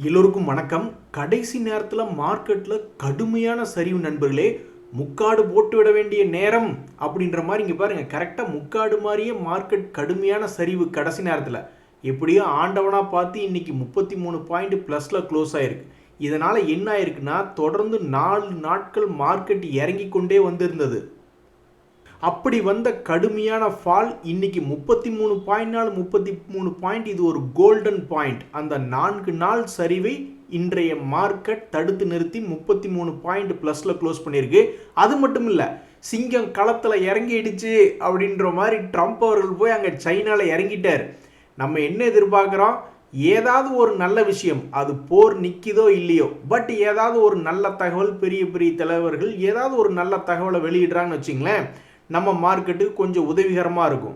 எல்லோருக்கும் வணக்கம். கடைசி நேரத்தில் மார்க்கெட்டில் கடுமையான சரிவு நண்பர்களே. முக்காடு போட்டு விட வேண்டிய நேரம் அப்படின்ற மாதிரி இங்கே பாருங்கள், கரெக்டாக முக்காடு மாதிரியே மார்க்கெட் கடுமையான சரிவு கடைசி நேரத்தில். எப்படியோ ஆண்டவனாக பார்த்து இன்றைக்கி 33 பாயிண்ட் ப்ளஸில் க்ளோஸ் ஆகிருக்கு. இதனால் என்ன ஆயிருக்குன்னா, தொடர்ந்து 4 நாட்கள் மார்க்கெட் இறங்கி கொண்டே வந்திருந்தது. அப்படி வந்த கடுமையான ஃபால் இன்னைக்கு 33 பாயிண்ட், இது ஒரு கோல்டன் பாயிண்ட். அந்த 4 நாள் சரிவை இன்றைய மார்க்கெட் தடுத்து நிறுத்தி 33 பாயிண்ட் ப்ளஸில் க்ளோஸ் பண்ணியிருக்கு. அது மட்டும் இல்லை, சிங்கம் களத்தில் இறங்கிடுச்சு அப்படின்ற மாதிரி ட்ரம்ப் அவர்கள் போய் அங்கே சைனாவில் இறங்கிட்டார். நம்ம என்ன எதிர்பார்க்குறோம்? ஏதாவது ஒரு நல்ல விஷயம், அது போர் நிற்கிதோ இல்லையோ, பட் ஏதாவது ஒரு நல்ல தகவல், பெரிய பெரிய தலைவர்கள் ஏதாவது ஒரு நல்ல தகவலை வெளியிடுறாங்கன்னு வச்சிங்களேன், நம்ம மார்க்கெட்டுக்கு கொஞ்சம் உதவிகரமாக இருக்கும்.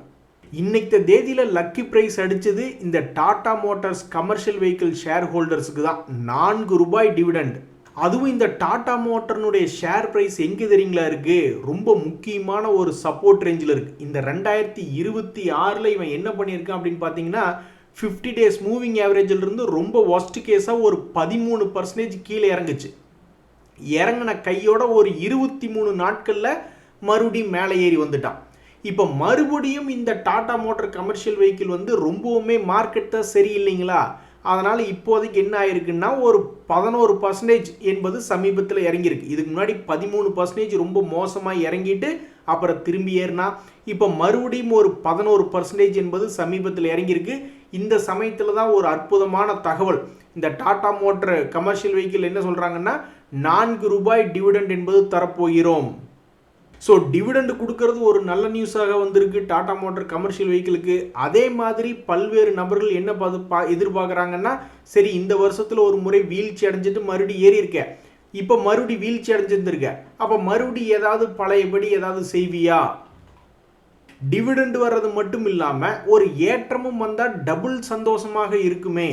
இன்னைக்கு தேதியில் லக்கி ப்ரைஸ் அடித்தது இந்த Tata Motors commercial vehicle share ஹோல்டர்ஸுக்கு தான் ₹4 டிவிடெண்ட். அதுவும் இந்த டாடா மோட்டர்னுடைய ஷேர் ப்ரைஸ் எங்கே தெரியுங்களா இருக்குது? ரொம்ப முக்கியமான ஒரு சப்போர்ட் ரேஞ்சில் இருக்குது. இந்த 2026 இவன் என்ன பண்ணியிருக்கான் அப்படின்னு பார்த்தீங்கன்னா, 50 days மூவிங் ஆவரேஜிலிருந்து ரொம்ப ஒஸ்ட் கேஸாக ஒரு 13% கீழே இறங்குச்சு. இறங்கின கையோட ஒரு 23 நாட்களில் மறுபடியும் மேலே ஏறி வந்துட்டான். இப்போ மறுபடியும் இந்த டாடா மோட்டார் கமர்ஷியல் வெஹிக்கிள் ரொம்பவுமே மார்க்கெட் தான் சரியில்லைங்களா, அதனால் இப்போதைக்கு என்ன ஆயிருக்குன்னா, ஒரு 11% என்பது சமீபத்தில் இறங்கியிருக்கு. இதுக்கு முன்னாடி 13% ரொம்ப மோசமாக இறங்கிட்டு அப்புறம் திரும்பி ஏறினா, இப்போ மறுபடியும் ஒரு 11% என்பது சமீபத்தில் இறங்கியிருக்கு. இந்த சமயத்தில் தான் ஒரு அற்புதமான தகவல். இந்த டாடா மோட்டார் கமர்ஷியல் வெஹிக்கிள் என்ன சொல்கிறாங்கன்னா, ₹4 டிவிடெண்ட் என்பது தரப்போகிறோம். ஸோ டிவிடெண்ட் கொடுக்கறது ஒரு நல்ல நியூஸாக வந்திருக்கு டாடா மோட்டார் கமர்ஷியல் வெஹிக்கிளுக்கு. அதே மாதிரி பல்வேறு நபர்கள் என்ன எதிர்பார்க்குறாங்கன்னா, சரி இந்த வருஷத்தில் ஒரு முறை வீழ்ச்சி அடைஞ்சிட்டு மறுபடியும் ஏறி இருக்க, இப்போ மறுபடியும் வீழ்ச்சி அடைஞ்சிருந்திருக்க, அப்போ மறுபடியும் ஏதாவது பழையபடி ஏதாவது செய்வியா? டிவிடெண்ட் வர்றது மட்டும் இல்லாமல் ஒரு ஏற்றமும் வந்தால் டபுள் சந்தோஷமாக இருக்குமே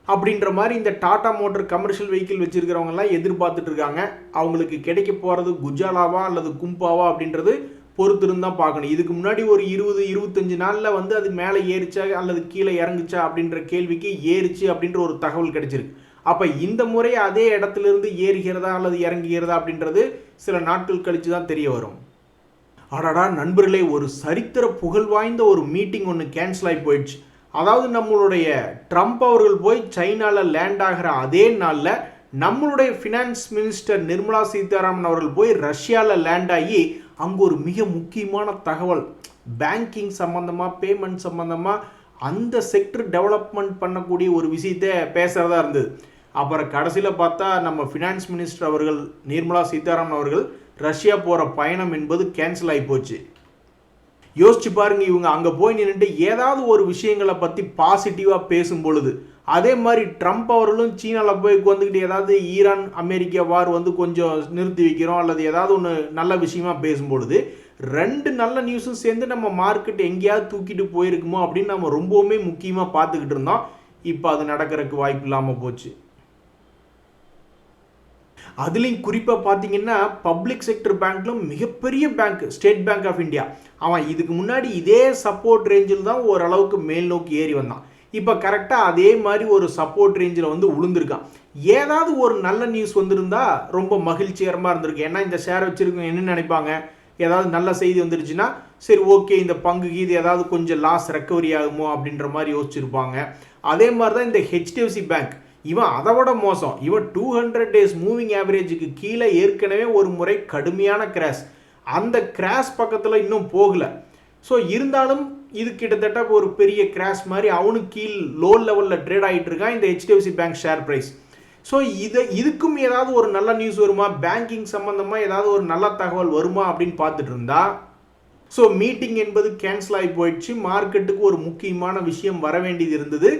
அப்படின்ற மாதிரி இந்த டாடா மோட்டார் கமர்ஷியல் வெஹிக்கிள் வச்சிருக்கிறவங்கலாம் எதிர்பார்த்துட்டு இருக்காங்க. அவங்களுக்கு கிடைக்க போகிறது குஜாலாவா அல்லது கும்பாவா அப்படின்றது பொறுத்திருந்தான் பார்க்கணும். இதுக்கு முன்னாடி ஒரு 20-25 நாளில் அது மேலே ஏறிச்சா அல்லது கீழே இறங்குச்சா அப்படின்ற கேள்விக்கு ஏறிச்சு அப்படின்ற ஒரு தகவல் கிடைச்சிருக்கு. அப்போ இந்த முறை அதே இடத்துலேருந்து ஏறுகிறதா அல்லது இறங்குகிறதா அப்படின்றது சில நாட்கள் கழித்து தான் தெரிய வரும். அடடா நண்பர்களே, ஒரு சரித்திர புகழ் வாய்ந்த ஒரு மீட்டிங் ஒன்று கேன்சல் ஆகி போயிடுச்சு. அதாவது நம்மளுடைய ட்ரம்ப் அவர்கள் போய் சைனாவில் லேண்ட் ஆகிற அதே நாளில் நம்மளுடைய ஃபினான்ஸ் மினிஸ்டர் நிர்மலா சீதாராமன் அவர்கள் போய் ரஷ்யாவில் லேண்ட் ஆகி அங்கே ஒரு மிக முக்கியமான தகவல், பேங்கிங் சம்மந்தமாக, பேமெண்ட் சம்மந்தமாக, அந்த செக்டர் டெவலப்மெண்ட் பண்ணக்கூடிய ஒரு விஷயத்தை பேசுகிறதா இருந்தது. அப்புறம் கடைசியில் பார்த்தா நம்ம ஃபினான்ஸ் மினிஸ்டர் அவர்கள் நிர்மலா சீதாராமன் அவர்கள் ரஷ்யா போகிற பயணம் என்பது கேன்சல் ஆகி போச்சு. யோசிச்சு பாருங்க, இவங்க அங்கே போய் நின்றுட்டு ஏதாவது ஒரு விஷயங்களை பற்றி பாசிட்டிவாக பேசும் பொழுது, அதே மாதிரி ட்ரம்ப் அவர்களும் சீனாவில் போய் வந்துக்கிட்டு ஏதாவது ஈரான் அமெரிக்கா வார் கொஞ்சம் நிறுத்தி வைக்கிறோம் அல்லது ஏதாவது ஒன்று நல்ல விஷயமா பேசும்பொழுது, 2 நல்ல நியூஸும் சேர்ந்து நம்ம மார்க்கெட் எங்கேயாவது தூக்கிட்டு போயிருக்குமோ அப்படின்னு நம்ம ரொம்பவுமே முக்கியமாக பார்த்துக்கிட்டு இருந்தோம். இப்போ அது நடக்கிறதுக்கு வாய்ப்பு இல்லாமல் போச்சு. அதுலேயும் குறிப்பாக பார்த்தீங்கன்னா, பப்ளிக் செக்டர் பேங்க்லும் மிகப்பெரிய bank State Bank of India, அவன் இதுக்கு முன்னாடி இதே சப்போர்ட் ரேஞ்சில் தான் ஓரளவுக்கு மேல் நோக்கி ஏறி வந்தான். இப்போ கரெக்டாக அதே மாதிரி ஒரு சப்போர்ட் ரேஞ்சில் விழுந்திருக்கான். ஏதாவது ஒரு நல்ல நியூஸ் வந்திருந்தா ரொம்ப மகிழ்ச்சிகரமாக இருந்திருக்கு. ஏன்னா இந்த ஷேர் வச்சுருக்கவங்க என்ன நினைப்பாங்க, ஏதாவது நல்ல செய்தி வந்துருச்சுன்னா சரி ஓகே, இந்த பங்குக்கு இது ஏதாவது கொஞ்சம் லாஸ் ரெக்கவரி ஆகுமோ அப்படின்ற மாதிரி யோசிச்சிருப்பாங்க. அதே மாதிரி தான் இந்த HDFC பேங்க், இவன் அதை விட மோசம். இவன் 200 days மூவிங் ஆவரேஜுக்கு கீழே ஏற்கனவே ஒரு முறை கடுமையான கிராஷ், அந்த கிராஷ் பக்கத்தில் இன்னும் போகலை. ஸோ இருந்தாலும் இது கிட்டத்தட்ட ஒரு பெரிய கிராஷ் மாதிரி அவனுக்கு கீழ் லோ லெவலில் ட்ரேட் ஆகிட்டு இருக்கான் இந்த HDFC bank share price. So இதுக்கும் ஏதாவது ஒரு நல்ல நியூஸ் வருமா, பேங்கிங் சம்மந்தமாக ஏதாவது ஒரு நல்ல தகவல் வருமா அப்படின்னு பார்த்துட்டு இருந்தா, ஸோ மீட்டிங் என்பது கேன்சல் ஆகி போயிடுச்சு. மார்க்கெட்டுக்கு ஒரு முக்கியமான விஷயம் வர வேண்டியது இருந்தது,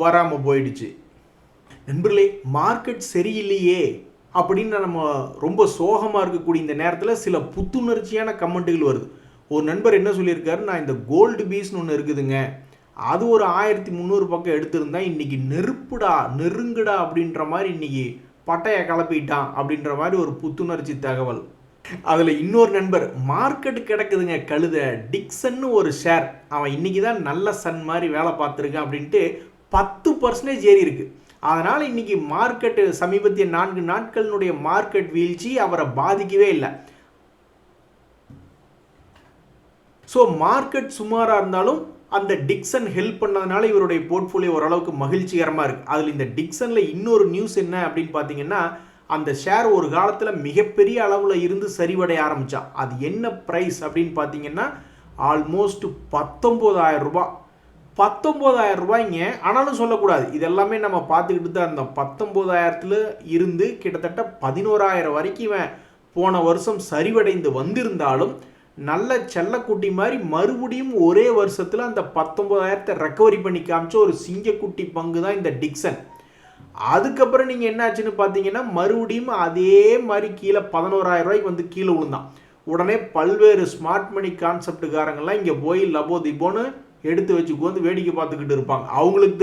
வராமல் போயிடுச்சு. நண்பர்களே, மார்க்கெட் சரியில்லையே அப்படின்னு நம்ம ரொம்ப சோகமாக இருக்கக்கூடிய இந்த நேரத்தில் சில புத்துணர்ச்சியான கமெண்ட்டுகள் வருது. ஒரு நண்பர் என்ன சொல்லியிருக்காரு, நான் இந்த கோல்டு பீஸ்னு ஒன்று இருக்குதுங்க, அது ஒரு 1300 பக்கம் எடுத்திருந்தா இன்னைக்கு நெருங்குடா அப்படின்ற மாதிரி இன்னைக்கு பட்டையை கிளப்பிட்டான் அப்படின்ற மாதிரி ஒரு புத்துணர்ச்சி தகவல். அதில் இன்னொரு நண்பர், மார்க்கெட்டு கிடக்குதுங்க கழுத, டிக்சன்னு ஒரு ஷேர், அவன் இன்னைக்கு தான் நல்ல சன் மாதிரி வேலை பார்த்துருக்கான் அப்படின்ட்டு 10% ஏறி இருக்கு. அதனால் இன்னைக்கு மார்க்கெட்டு சமீபத்திய 4 நாட்களினுடைய மார்க்கெட் வீழ்ச்சி அவரை பாதிக்கவே இல்லை. ஸோ மார்க்கெட் சுமாராக இருந்தாலும் அந்த டிக்சன் ஹெல்ப் பண்ணதுனால இவருடைய போர்ட்ஃபோலியோ ஓரளவுக்கு மகிழ்ச்சிகரமாக இருக்குது. அதில் இந்த டிக்சனில் இன்னொரு நியூஸ் என்ன அப்படின்னு பார்த்தீங்கன்னா, அந்த ஷேர் ஒரு காலத்தில் மிகப்பெரிய அளவில் இருந்து சரிவடைய ஆரம்பித்தான். அது என்ன ப்ரைஸ் அப்படின்னு பார்த்தீங்கன்னா ஆல்மோஸ்ட் 19,000 ரூபாய். 19,000 ரூபாய்ங்க. ஆனாலும் சொல்லக்கூடாது, இதெல்லாமே நம்ம பார்த்துக்கிட்டு தான் இருந்தோம். 19,000 இருந்து கிட்டத்தட்ட 11,000 வரைக்கும் இவன் போன வருஷம் சரிவடைந்து வந்திருந்தாலும் நல்ல செல்லக்குட்டி மாதிரி மறுபடியும் ஒரே வருஷத்தில் அந்த 19,000 ரெக்கவரி பண்ணி காமிச்ச ஒரு சிங்கக்குட்டி பங்கு தான் இந்த டிக்சன். அதுக்கப்புறம் நீங்கள் என்ன ஆச்சுன்னு பார்த்தீங்கன்னா மறுபடியும் அதே மாதிரி கீழே 11,000 ரூபாய்க்கு வந்து கீழே விழுந்தான். உடனே பல்வேறு ஸ்மார்ட் மணி கான்செப்டுக்காரங்கெல்லாம் இங்கே போய் லபோ திபோன்னு எடுத்து வச்சுக்கு வந்து வேடிக்கை பார்த்துக்கிட்டு இருப்பாங்க. அவங்களுக்கு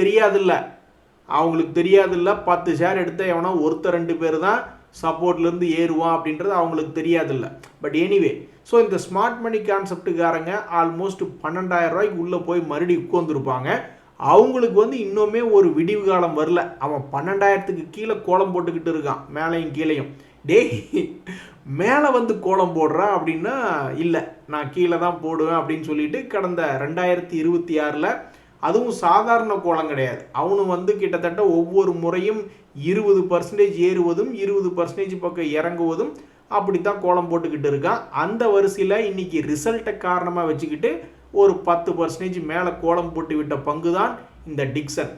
தெரியாதில்ல 10 ஷேர் எடுத்த எவனோ ஒருத்தர் 2 பேர் தான் சப்போர்ட்லேருந்து ஏறுவான் அப்படின்றது அவங்களுக்கு தெரியாதில்ல. பட் எனிவே, ஸோ இந்த ஸ்மார்ட் மணி கான்செப்டுக்காரங்க ஆல்மோஸ்ட் 12,000 ரூபாய்க்கு உள்ளே போய் மறுபடியும் உட்காந்துருப்பாங்க. அவங்களுக்கு வந்து இன்னுமே ஒரு விடிவு காலம் வரல. அவன் 12,000க்கு கீழே கோலம் போட்டுக்கிட்டு இருக்கான், மேலையும் கீழையும். டேய், மேலே வந்து கோலம் போடுறான் அப்படின்னா இல்லை, நான் கீழே தான் போடுவேன் அப்படின்னு சொல்லிட்டு கடந்த 2026 அதுவும் சாதாரண கோலம் கிடையாது. அவனும் வந்து கிட்டத்தட்ட ஒவ்வொரு முறையும் 20% ஏறுவதும் 20% பக்கம் இறங்குவதும் அப்படித்தான் கோலம் போட்டுக்கிட்டு இருக்கான். அந்த வரிசையில் இன்னைக்கு ரிசல்ட்டை காரணமாக வச்சுக்கிட்டு ஒரு 10% மேலே கோலம் போட்டு விட்ட பங்கு தான் இந்த டிக்சன்.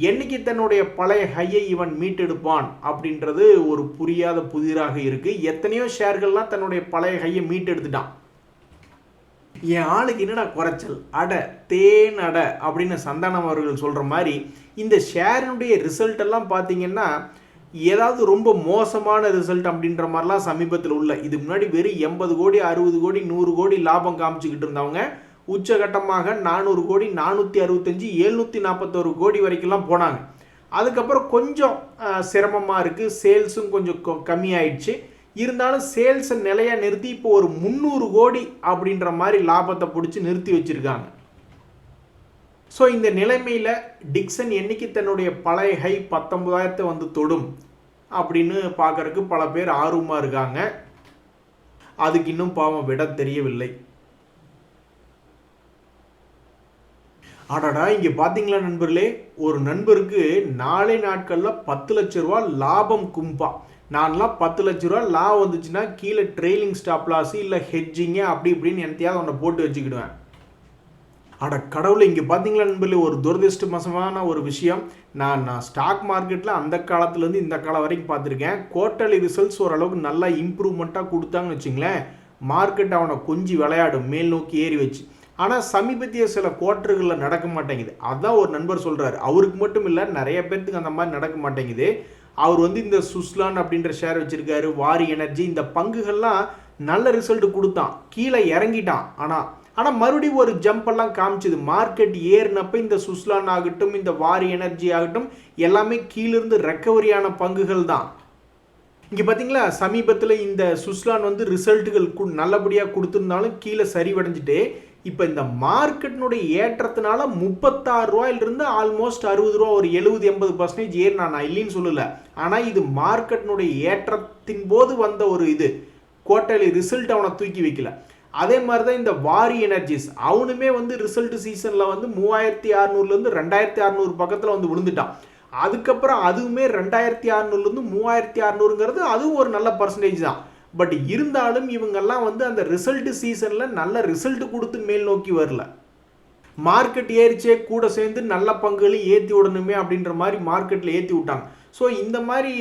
என்னைக்கு தன்னுடைய பழைய ஹையை இவன் மீட்டெடுப்பான் அப்படின்றது ஒரு புரியாத புதிராக இருக்கு. எத்தனையோ ஷேர்கள்லாம் தன்னுடைய பழைய ஹையை மீட்டெடுத்துட்டான். என் ஆளுக்கு என்னடா குறைச்சல், தேன் அப்படின்னு சந்தானம் அவர்கள் சொல்கிற மாதிரி இந்த ஷேரினுடைய ரிசல்ட் எல்லாம் பார்த்தீங்கன்னா ஏதாவது ரொம்ப மோசமான ரிசல்ட் அப்படின்ற மாதிரிலாம் சமீபத்தில் உள்ள, இதுக்கு முன்னாடி வெறும் 80 கோடி 60 கோடி 100 கோடி லாபம் காமிச்சுக்கிட்டு இருந்தவங்க உச்சகட்டமாக 400 கோடி 465 741 கோடி வரைக்கும்லாம் போனாங்க. அதுக்கப்புறம் கொஞ்சம் சிரமமாக இருக்குது, சேல்ஸும் கொஞ்சம் கம்மியாயிடுச்சு. இருந்தாலும் சேல்ஸை நிலையாக நிறுத்தி இப்போ ஒரு 300 கோடி அப்படின்ற மாதிரி லாபத்தை பிடிச்சி நிறுத்தி வச்சுருக்காங்க. ஸோ இந்த நிலைமையில் டிக்சன் என்னைக்கு தன்னுடைய பழைய ஹை 19,000 வந்து தொடும் அப்படின்னு பார்க்கறதுக்கு பல பேர் ஆர்வமாக இருக்காங்க. அதுக்கு இன்னும் பாவம் விட தெரியவில்லை. ஆடாடா, இங்கே பார்த்தீங்களா நண்பர்களே, ஒரு நண்பருக்கு 4 நாட்களில் 10 லட்ச ரூபா லாபம் கும்பா. நான்லாம் 10 லட்ச ரூபா லாபம் வந்துச்சுன்னா கீழே ட்ரெயிலிங் ஸ்டாப் லாஸ் இல்லை ஹெட்ஜிங்கு அப்படி இப்படின்னு என்னத்தையாவது ஒன்றை போட்டு வச்சுக்கிடுவேன். கடவுளை, இங்கே பார்த்தீங்களா நண்பர்களே, ஒரு துரதிருஷ்டவசமான ஒரு விஷயம். நான் ஸ்டாக் மார்க்கெட்டில் அந்த காலத்துலேருந்து இந்த காலம் வரைக்கும் பார்த்துருக்கேன். குவார்ட்டர்லி ரிசல்ட்ஸ் ஓரளவுக்கு நல்லா இம்ப்ரூவ்மெண்ட்டாக கொடுத்தாங்கன்னு வச்சுங்களேன், மார்க்கெட் அவனை கொஞ்சம் விளையாடும் மேல் நோக்கி ஏறி வச்சு. ஆனால் சமீபத்திய சில குவார்ட்டர்களில் நடக்க மாட்டேங்குது. அதான் ஒரு நண்பர் சொல்கிறார், அவருக்கு மட்டும் இல்லை நிறைய பேர்த்துக்கு அந்த மாதிரி நடக்க மாட்டேங்குது. அவர் வந்து இந்த சுஸ்லான் அப்படின்ற ஷேர் வச்சுருக்காரு, வாரி எனர்ஜி, இந்த பங்குகள்லாம் நல்ல ரிசல்ட் கொடுத்தான், கீழே இறங்கிட்டான். ஆனால் மறுபடியும் ஒரு ஜம்பெல்லாம் காமிச்சுது. மார்க்கெட் ஏறினப்போ இந்த சுஸ்லான் ஆகட்டும் இந்த வாரி எனர்ஜி ஆகட்டும் எல்லாமே கீழிருந்து ரெக்கவரியான பங்குகள் தான். இங்கே பார்த்தீங்களா, சமீபத்தில் இந்த சுஸ்லான் வந்து ரிசல்ட்டுகள் நல்லபடியாக கொடுத்துருந்தாலும் கீழே சரிவடைஞ்சிட்டு இப்போ இந்த மார்க்கெட்டினுடைய ஏற்றத்தினால 36 ரூபாயிலிருந்து ஆல்மோஸ்ட் 60 ரூபா, ஒரு 70-80% ஏறினா, நான் இல்லைன்னு சொல்லலை. ஆனால் இது மார்க்கெட்டினுடைய ஏற்றத்தின் போது வந்த ஒரு இது குவார்ட்டர்லி ரிசல்ட் அவனை தூக்கி வைக்கல. அதே மாதிரி தான் இந்த வாரி எனர்ஜிஸ், அவனுமே வந்து ரிசல்ட் சீசனில் வந்து 3600லேருந்து 2600 பக்கத்தில் வந்து விழுந்துட்டான். அதுக்கப்புறம் அதுவுமே 2600லேருந்து 3600ங்கிறது அதுவும் ஒரு நல்ல பர்சன்டேஜ் தான். பட் இருந்தாலும் இவங்கெல்லாம் வந்து அந்த ரிசல்ட் சீசனில் நல்ல ரிசல்ட் கொடுத்து மேல் நோக்கி வரல. மார்க்கெட் ஏறிச்சே கூட சேர்ந்து நல்ல பங்குகளையும் ஏற்றி விடணுமே அப்படின்ற மாதிரி மார்க்கெட்டில் ஏற்றி விட்டாங்க. ஸோ இந்த மாதிரி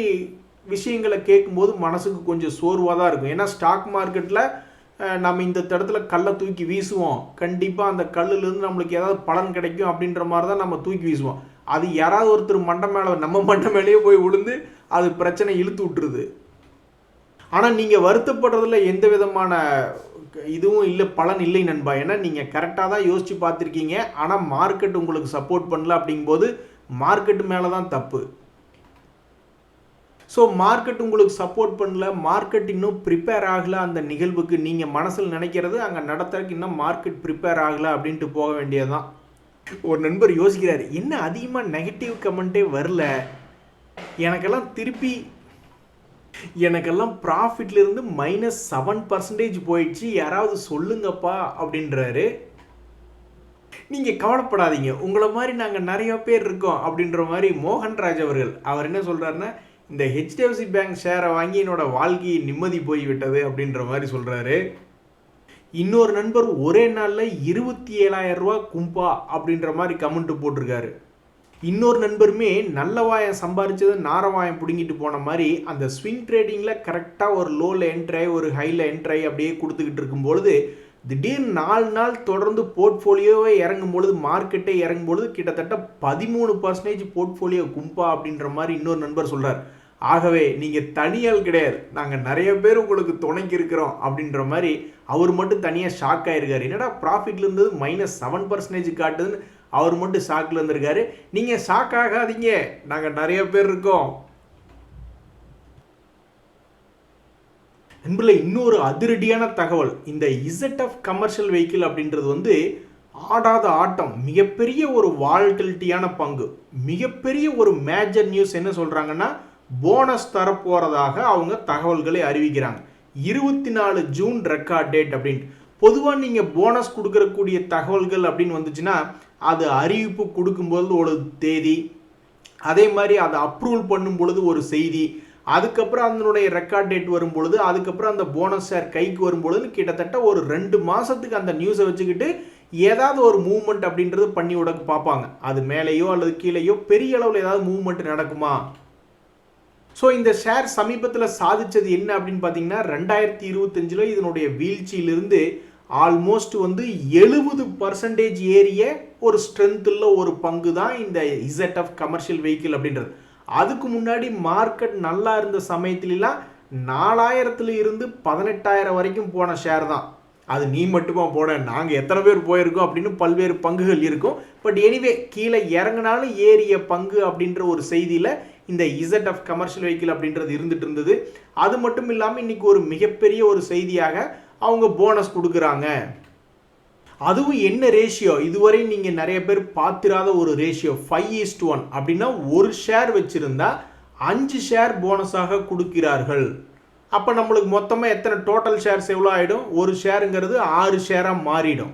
விஷயங்களை கேட்கும்போது மனசுக்கு கொஞ்சம் சோர்வாக தான் இருக்கும். ஏன்னா ஸ்டாக் மார்க்கெட்டில் நம்ம இந்த இடத்துல கல்லை தூக்கி வீசுவோம், கண்டிப்பாக அந்த கல்லுலேருந்து நம்மளுக்கு ஏதாவது பலன் கிடைக்கும் அப்படின்ற மாதிரி தான் நம்ம தூக்கி வீசுவோம். அது யாராவது ஒருத்தர் மண்டை மேலே நம்ம மண்டை மேலேயே போய் விழுந்து அது பிரச்சனை இழுத்து விட்டுருது. ஆனால் நீங்கள் வருத்தப்படுறதுல எந்த விதமான இதுவும் இல்லை, பலன் இல்லை நண்பா. ஏன்னா நீங்கள் கரெக்டாக தான் யோசித்து பார்த்துருக்கீங்க. ஆனால் மார்க்கெட் உங்களுக்கு சப்போர்ட் பண்ணல அப்படிங்கும்போது மார்க்கெட்டு மேலே தான் தப்பு. ஸோ மார்க்கெட் உங்களுக்கு சப்போர்ட் பண்ணல, மார்க்கெட் இன்னும் ப்ரிப்பேர் ஆகலை அந்த நிகழ்வுக்கு, நீங்கள் மனசில் நினைக்கிறது அங்கே நடத்துறதுக்கு இன்னும் மார்க்கெட் ப்ரிப்பேர் ஆகலை அப்படின்ட்டு போக வேண்டியது தான். ஒரு நண்பர் யோசிக்கிறார், என்ன அதிகமாக நெகட்டிவ் கமெண்ட்டே வரல, எனக்கெல்லாம் ப்ராஃபிட்லேருந்து -7% போயிடுச்சு, யாராவது சொல்லுங்கப்பா அப்படின்றாரு. நீங்கள் கவலைப்படாதீங்க, உங்களை மாதிரி நாங்கள் நிறைய பேர் இருக்கோம் அப்படின்ற மாதிரி மோகன்ராஜ் அவர் என்ன சொல்கிறாருன்னா, இந்த ஹெச்டிஎஃப்சி பேங்க் ஷேரை வாங்கி என்னோட வாழ்க்கையை நிம்மதி போய்விட்டது அப்படின்ற மாதிரி சொல்கிறாரு. இன்னொரு நண்பர் ஒரே நாளில் 27,000 ரூபா கும்பா அப்படின்ற மாதிரி கமெண்ட் போட்டிருக்காரு. இன்னொரு நண்பருமே நல்ல வாயம் சம்பாரிச்சது நாரவாயம் பிடுங்கிட்டு போன மாதிரி அந்த ஸ்விங் ட்ரேடிங்கில் கரெக்டாக ஒரு லோவில் என்ட்ராய் ஒரு ஹையில் என்ட்ராய் அப்படியே கொடுத்துக்கிட்டு இருக்கும்பொழுது திடீர்னு 4 நாள் தொடர்ந்து போர்ட்ஃபோலியோவே இறங்கும்பொழுது மார்க்கெட்டே இறங்கும்பொழுது கிட்டத்தட்ட 13% போர்ட்ஃபோலியோ கும்பா அப்படின்ற மாதிரி இன்னொரு நண்பர் சொல்கிறார். ஆகவே நீங்கள் தனியால் கிடையாது, நாங்கள் நிறைய பேர் உங்களுக்கு துணைக்கு இருக்கிறோம் அப்படின்ற மாதிரி அவர் மட்டும் தனியாக ஷாக் ஆகிருக்காரு. என்னடா ப்ராஃபிட்ல இருந்தது -7% காட்டுதுன்னு அவர் மட்டும் ஷாக்கில் இருந்திருக்காரு. நீங்கள் ஷாக் ஆகாதீங்க, நாங்கள் நிறைய பேர் இருக்கோம். நண்பர்களே, இன்னொரு அதிரடியான தகவல், இந்த இசட்எஃப் கமர்ஷியல் வெஹிக்கிள் அப்படின்றது ஆடாத ஆட்டம், மிகப்பெரிய ஒரு வால்டிலிட்டியான பங்கு. மிகப்பெரிய ஒரு மேஜர் நியூஸ் என்ன சொல்கிறாங்கன்னா, போனஸ் தரப்போகிறதாக அவங்க தகவல்களை அறிவிக்கிறாங்க. 24 ஜூன் ரெக்கார்ட் டேட் அப்படின்ட்டு. பொதுவாக நீங்கள் போனஸ் கொடுக்கறக்கூடிய தகவல்கள் அப்படின்னு வந்துச்சுன்னா அது அறிவிப்பு கொடுக்கும்போது ஒரு தேதி, அதே மாதிரி அதை அப்ரூவல் பண்ணும் பொழுது ஒரு செய்தி, அதுக்கப்புறம் அதனுடைய ரெக்கார்ட் டேட் வரும் பொழுது, அதுக்கப்புறம் அந்த போனஸ் ஷேர் கைக்கு வரும் பொழுது கிட்டத்தட்ட ஒரு 2 மாதத்துக்கு அந்த நியூஸை வச்சுக்கிட்டு ஏதாவது ஒரு மூவ்மெண்ட் அப்படின்றது பண்ணி விட பார்ப்பாங்க. அது மேலேயோ அல்லது கீழேயோ பெரிய அளவில் ஏதாவது மூவ்மெண்ட் நடக்குமா. ஸோ இந்த ஷேர் சமீபத்தில் சாதிச்சது என்ன அப்படின்னு பார்த்தீங்கன்னா, 2025 இதனுடைய வீழ்ச்சியிலிருந்து ஆல்மோஸ்ட் 70% ஏறிய ஒரு ஸ்ட்ரென்த்தில் ஒரு பங்கு தான் இந்த இசட்எஃப் கமர்ஷியல் வெஹிக்கிள் அப்படின்றது. அதுக்கு முன்னாடி மார்க்கெட் நல்லா இருந்த சமயத்துலலாம் 4,000 இருந்து 18,000 வரைக்கும் போன ஷேர் தான். அது நீ மட்டுமா போன, நாங்கள் எத்தனை பேர் போயிருக்கோம் அப்படின்னு பல்வேறு பங்குகள் இருக்கும். பட் எனிவே கீழே இறங்கினாலும் ஏறிய பங்கு அப்படின்ற ஒரு செய்தியில் இந்த இசட்எஃப் கமர்ஷியல் வெஹிக்கிள் அப்படின்றது இருந்துட்டு இருந்தது. அது மட்டும் இல்லாமல் இன்னைக்கு ஒரு மிகப்பெரிய ஒரு செய்தியாக அவங்க போனஸ் கொடுக்குறாங்க. அதுவும் என்ன ரேஷியோ, இதுவரை நீங்கள் நிறைய பேர் பார்த்திராத ஒரு ரேஷியோ, 5:1 அப்படின்னா ஒரு ஷேர் வச்சுருந்தா 5 ஷேர் போனஸாக கொடுக்கிறார்கள். அப்போ நம்மளுக்கு மொத்தமாக எத்தனை டோட்டல் ஷேர்ஸ் எவ்வளோ ஆகிடும், ஒரு ஷேருங்கிறது 6 ஷேராக மாறிடும்.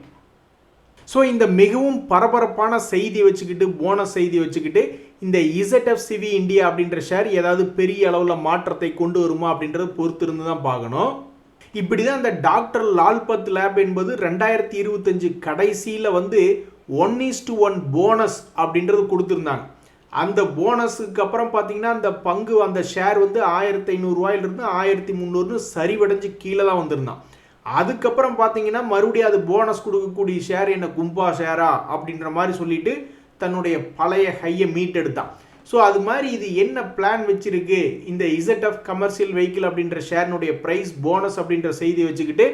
ஸோ இந்த மிகவும் பரபரப்பான செய்தி வச்சுக்கிட்டு, போனஸ் செய்தி வச்சுக்கிட்டு இந்த இசட்எஃப்சிவி இந்தியா அப்படின்ற ஷேர் ஏதாவது பெரிய அளவில் மாற்றத்தை கொண்டு வருமா அப்படின்றத பொறுத்திருந்து தான் பார்க்கணும். இப்படி தான் இந்த டாக்டர் லால்பத் லேப் என்பது 2025 கடைசியில் 1:1 போனஸ் அப்படின்றது கொடுத்துருந்தாங்க. அந்த போனஸுக்கு அப்புறம் பார்த்தீங்கன்னா அந்த பங்கு அந்த ஷேர் 1,500 ரூபாயிலிருந்து 1,300 சரிவடைஞ்சு கீழே தான் வந்திருந்தான். அதுக்கப்புறம் பார்த்தீங்கன்னா மறுபடியும் அது போனஸ் கொடுக்கக்கூடிய ஷேர் என்ன கும்பா ஷேரா அப்படின்ற மாதிரி சொல்லிட்டு தன்னுடைய பழைய ஹையை மீட்டெடுத்தான். ஸோ அது மாதிரி இது என்ன பிளான் வச்சிருக்கு, இந்த இசட்எஃப் கமர்ஷியல் வெஹிக்கிள் அப்படின்ற ஷேரினுடைய ப்ரைஸ் போனஸ் அப்படின்ற செய்தி வச்சுக்கிட்டு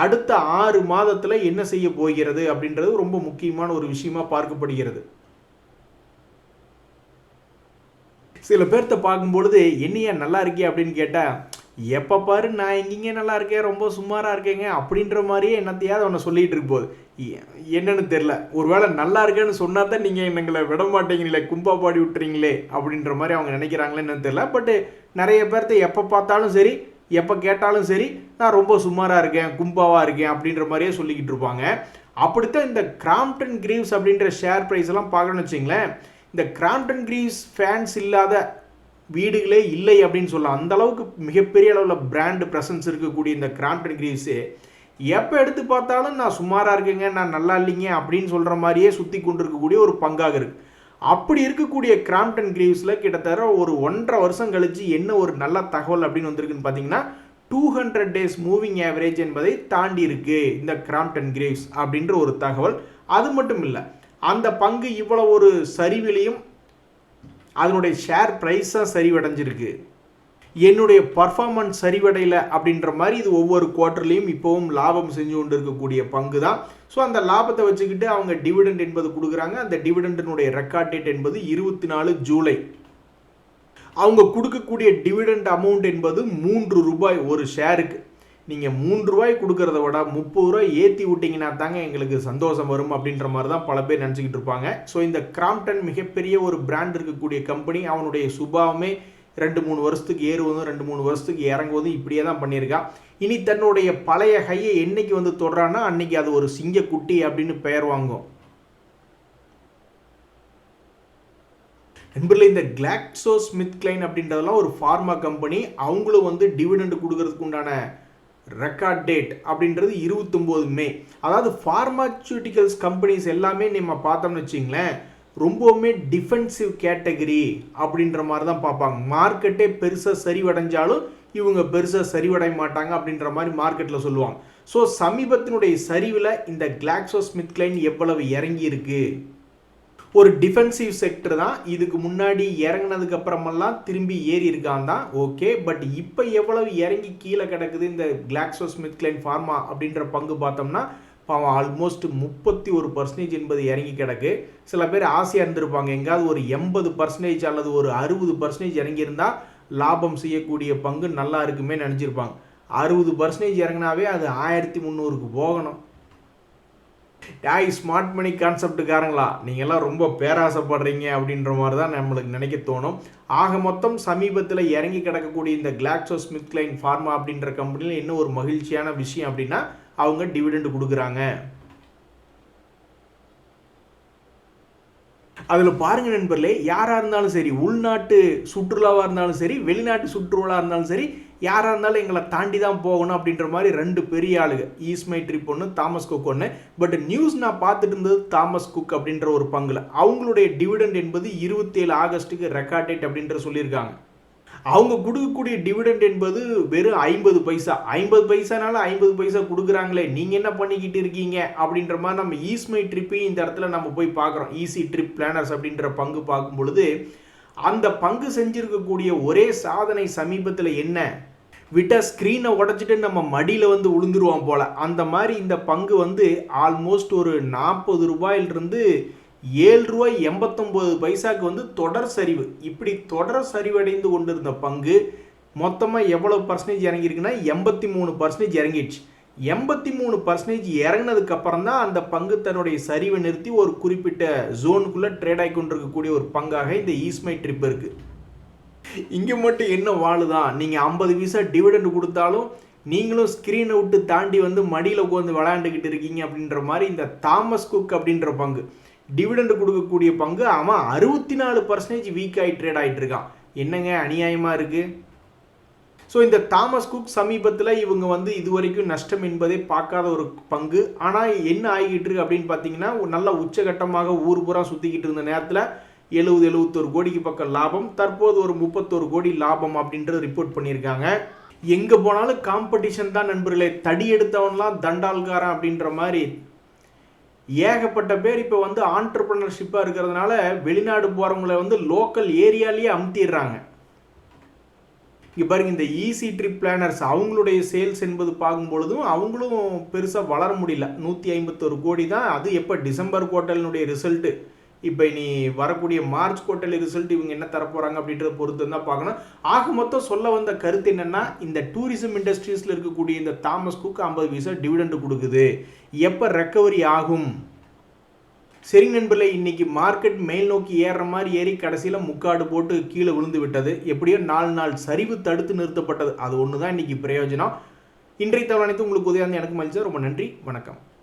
அடுத்த 6 மாதத்தில் என்ன செய்ய போகிறது அப்படின்றது ரொம்ப முக்கியமான ஒரு விஷயமா பார்க்கப்படுகிறது. சில பேர்த்த பார்க்கும்பொழுது என்னையா நல்லா இருக்கே அப்படின்னு கேட்டால், எப்போ பாரு நான் எங்கேங்க நல்லா இருக்கேன், ரொம்ப சுமாராக இருக்கேங்க அப்படின்ற மாதிரியே என்னத்தையாவது அவனை சொல்லிகிட்டு இருக்கு போது என்னன்னு தெரில. ஒருவேளை நல்லா இருக்கேன்னு சொன்னால் தான் நீங்கள் எங்களை விட மாட்டேங்கிறீங்களே, கும்பா பாடி விட்டுறீங்களே அப்படின்ற மாதிரி அவங்க நினைக்கிறாங்களே என்னன்னு தெரில. பட்டு நிறைய பேர்த்த எப்போ பார்த்தாலும் சரி, எப்போ கேட்டாலும் சரி, நான் ரொம்ப சுமாராக இருக்கேன், கும்பாவாக இருக்கேன் அப்படின்ற மாதிரியே சொல்லிக்கிட்டு இருப்பாங்க. அப்படித்தான் இந்த கிராம்ப்டன் கிரீவ்ஸ் அப்படின்ற ஷேர் ப்ரைஸ் எல்லாம் பார்க்கணும்னு வச்சிங்களேன், இந்த கிராம்ப்டன் கிரீவ்ஸ் ஃபேன்ஸ் இல்லாத வீடுகளே இல்லை அப்படின்னு சொல்லலாம். அந்த அளவுக்கு மிகப்பெரிய அளவில் பிராண்டு ப்ரெசன்ஸ் இருக்கக்கூடிய இந்த கிராம்ப்டன் கிரீவ்ஸு எப்போ எடுத்து பார்த்தாலும் நான் சுமாராக இருக்கேங்க, நான் நல்லா இல்லைங்க அப்படின்னு சொல்கிற மாதிரியே சுற்றி கொண்டு இருக்கக்கூடிய ஒரு பங்காக இருக்குது. அப்படி இருக்கக்கூடிய கிராம்ப்டன் கிரீவ்ஸில் கிட்டத்தட்ட ஒரு 1.5 வருஷம் கழித்து என்ன ஒரு நல்ல தகவல் அப்படின்னு வந்திருக்குன்னு பார்த்தீங்கன்னா, 200 days மூவிங் ஆவரேஜ் என்பதை தாண்டி இருக்கு இந்த கிராம்ப்டன் கிரீவ்ஸ் அப்படின்ற ஒரு தகவல். அது மட்டும் இல்லை, அந்த பங்கு இவ்வளோ ஒரு சரிவிலையும் அதனுடைய ஷேர் ப்ரைஸாக சரிவடைஞ்சிருக்கு. என்னுடைய பர்ஃபார்மன்ஸ் சரிவடையலை அப்படின்ற மாதிரி இது ஒவ்வொரு குவார்ட்டர்லையும் இப்போவும் லாபம் செஞ்சு கொண்டு இருக்கக்கூடிய பங்கு தான். ஸோ அந்த லாபத்தை வச்சுக்கிட்டு அவங்க டிவிடெண்ட் என்பது கொடுக்குறாங்க. அந்த டிவிடெண்டினுடைய ரெக்கார்ட் டேட் என்பது 24 ஜூலை. அவங்க கொடுக்கக்கூடிய டிவிடெண்ட் அமௌண்ட் என்பது 3 ரூபாய் ஒரு ஷேருக்கு. நீங்கள் ரூ. 3 கொடுக்கறத விட ரூ. 30 ஏற்றி விட்டிங்கன்னா தாங்க எங்களுக்கு சந்தோஷம் வரும் அப்படின்ற மாதிரி தான் பல பேர் நினச்சிக்கிட்டு இருப்பாங்க. ஸோ இந்த கிராம்ப்டன் மிகப்பெரிய ஒரு பிராண்ட் இருக்கக்கூடிய கம்பெனி, அவனுடைய சுபாவமே 2-3 வருஷத்துக்கு ஏறுவதும் 2-3 வருஷத்துக்கு இறங்குவதும் இப்படியே தான் பண்ணியிருக்கான். இனி தன்னுடைய பழைய ஹையை என்னைக்கு வந்து தொடரான்னா அன்னைக்கு அது ஒரு சிங்கக்குட்டி அப்படின்னு பெயர் வாங்கும். நண்பர்களே, இந்த GlaxoSmithKline அப்படின்றதெல்லாம் ஒரு ஃபார்மா கம்பெனி. அவங்களும் வந்து டிவிடெண்ட் கொடுக்கறதுக்கு உண்டான ரெக்கார்ட் டேட் அப்படின்றது 29 மே. அதாவது ஃபார்மாசூட்டிக்கல்ஸ் கம்பெனிஸ் எல்லாமே நம்ம பார்த்தோம்னு வச்சிங்களேன், ரொம்பவுமே டிஃபென்சிவ் கேட்டகரி அப்படின்ற மாதிரி தான் பார்ப்பாங்க. மார்க்கெட்டே பெருசாக சரிவடைஞ்சாலும் இவங்க பெருசாக சரிவடைய மாட்டாங்க அப்படின்ற மாதிரி மார்க்கெட்டில் சொல்லுவாங்க. ஸோ சமீபத்தினுடைய சரிவில் இந்த GlaxoSmithKline எவ்வளவு இறங்கி இருக்கு? ஒரு டிஃபென்சிவ் செக்டர் தான். இதுக்கு முன்னாடி இறங்கினதுக்கு அப்புறமெல்லாம் திரும்பி ஏறி இருக்கான் தான், ஓகே. பட் இப்போ எவ்வளவு இறங்கி கீழே கிடக்குது இந்த GlaxoSmithKline ஃபார்மா அப்படின்ற பங்கு பார்த்தோம்னா ஆல்மோஸ்ட் 31% என்பது இறங்கி கிடக்கு. சில பேர் ஆசையாக இருந்திருப்பாங்க, எங்காவது ஒரு 80% அல்லது ஒரு 60% இறங்கியிருந்தால் லாபம் செய்யக்கூடிய பங்கு நல்லா இருக்குமே நினச்சிருப்பாங்க. 60% இறங்கினாவே அது 1300க்கு போகணும். ஸ்மார்ட் மணி கான்செப்டுக்காரங்களா, நீங்கள்லாம் ரொம்ப பேராசைப்படுறீங்க அப்படின்ற மாதிரி தான் நம்மளுக்கு நினைக்க தோணும். ஆக மொத்தம் சமீபத்தில் இறங்கி கிடக்கக்கூடிய இந்த GlaxoSmithKline ஃபார்மா அப்படின்ற கம்பெனியில் என்ன ஒரு மகிழ்ச்சியான விஷயம் அப்படின்னா, அவங்க டிவிடெண்ட் கொடுக்குறாங்க. அதில் பாருங்க நண்பர்களே, யாராக இருந்தாலும் சரி, உள்நாட்டு சுற்றுலாவாக இருந்தாலும் சரி, வெளிநாட்டு சுற்றுலாவாக இருந்தாலும் சரி, யாராக இருந்தாலும் எங்களை தாண்டி தான் போகணும் அப்படின்ற மாதிரி 2 பெரிய ஆளுங்க, ஈஸ்மை ட்ரிப் ஒன்று, தாமஸ் குக் ஒன்று. பட் நியூஸ் நான் பார்த்துட்டு இருந்தது தாமஸ் குக் அப்படின்ற ஒரு பங்குல அவங்களுடைய டிவிடெண்ட் என்பது 27 ஆகஸ்ட்டுக்கு ரெக்கார்ட் டேட் அப்படின்ற சொல்லியிருக்காங்க. அவங்க கொடுக்கக்கூடிய டிவிடெண்ட் என்பது வெறும் 50 பைசா. 50 பைசானால 50 பைசா கொடுக்குறாங்களே, நீங்கள் என்ன பண்ணிக்கிட்டு இருக்கீங்க அப்படின்ற மாதிரி நம்ம ஈஸ்மை ட்ரிப்பையும் இந்த இடத்துல நம்ம போய் பார்க்குறோம். ஈஸி ட்ரிப் பிளானர்ஸ் அப்படின்ற பங்கு பார்க்கும் பொழுது அந்த பங்கு செஞ்சிருக்கக்கூடிய ஒரே சாதனை சமீபத்தில் என்ன, விட்டால் ஸ்க்ரீனை உடச்சிட்டு நம்ம மடியில் வந்து விழுந்துருவோம் போல். அந்த மாதிரி இந்த பங்கு வந்து ஆல்மோஸ்ட் ஒரு 40 ரூபாயிலிருந்து ₹7.89 வந்து தொடர் சரிவு. இப்படி தொடர் சரிவடைந்து கொண்டிருந்த பங்கு மொத்தமாக எவ்வளோ பர்சன்டேஜ் இறங்கியிருக்குன்னா 83% இறங்கிடுச்சு. 83% இறங்கினதுக்கு அப்புறம் தான் அந்த பங்கு தன்னுடைய சரிவை நிறுத்தி ஒரு குறிப்பிட்ட ஜோனுக்குள்ளே ட்ரேட் ஆகி கொண்டிருக்கக்கூடிய ஒரு பங்காக இந்த ஈஸ்மை ட்ரிப் இருக்குது. இங்கே மட்டும் என்ன வாழுதான், நீங்கள் 50 பைசா டிவிடெண்ட் கொடுத்தாலும் நீங்களும் ஸ்க்ரீனை விட்டு தாண்டி வந்து மடியில் உட்காந்து விளையாண்டுக்கிட்டு இருக்கீங்க அப்படின்ற மாதிரி இந்த தாமஸ் குக் அப்படின்ற பங்கு டிவிடெண்ட் கொடுக்கக்கூடிய பங்கு அவன் 64% வீக் ஆகி ட்ரேட் ஆகிட்டு இருக்கான். என்னங்க அநியாயமாக இருக்குது. ஸோ இந்த தாமஸ் குக் சமீபத்தில் இவங்க வந்து இது வரைக்கும் நஷ்டம் என்பதே பார்க்காத ஒரு பங்கு. ஆனால் என்ன ஆகிட்டு இருக்கு அப்படின்னு பார்த்தீங்கன்னா, நல்ல உச்சகட்டமாக ஊர் பூரா சுற்றிக்கிட்டு இருந்த நேரத்தில் 70-71 கோடிக்கு பக்கம் லாபம், தற்போது ஒரு 31 கோடி லாபம் அப்படின்றது ரிப்போர்ட் பண்ணியிருக்காங்க. எங்கே போனாலும் காம்படிஷன் தான் நண்பர்களே. தடி எடுத்தவன்லாம் தண்டால்காரன் அப்படின்ற மாதிரி ஏகப்பட்ட பேர் இப்போ வந்து ஆண்டர்பிரினர்ஷிப்பாக இருக்கிறதுனால வெளிநாடு போகிறவங்களை வந்து லோக்கல் ஏரியாலேயே அமுத்திடுறாங்க. இங்கே பாருங்க, இந்த ஈஸி ட்ரிப் பிளானர்ஸ் அவங்களுடைய சேல்ஸ் என்பது பார்க்கும் பொழுதும் அவங்களும் பெருசாக வளர முடியல. 151 கோடி தான். அது எப்போ டிசம்பர் குவார்ட்டர்னுடைய ரிசல்ட்டு, இப்போ இனி வரக்கூடிய மார்ச் குவார்ட்டர்லி ரிசல்ட் இவங்க என்ன தரப்போகிறாங்க அப்படின்றத பொறுத்து தான் பார்க்கணும். ஆக மொத்தம் சொல்ல வந்த கருத்து என்னென்னா, இந்த டூரிசம் இண்டஸ்ட்ரீஸில் இருக்கக்கூடிய இந்த தாமஸ் குக் 50 பைசா டிவிடெண்ட் கொடுக்குது. எப்போ ரெக்கவரி ஆகும்? சரி நண்பர்களே, இன்னைக்கு மார்க்கெட் மேல் நோக்கி ஏறுற மாதிரி ஏறி கடைசியில் முக்காடு போட்டு கீழே விழுந்து விட்டது. எப்படியோ 4 நாள் சரிவு தடுத்து நிறுத்தப்பட்டது. அது ஒன்று தான் இன்னைக்கு பிரயோஜனம். இன்றைய தகவல் அனைத்து உங்களுக்கு உதவியாக எனக்கு மகிழ்ச்சி. ரொம்ப நன்றி, வணக்கம்.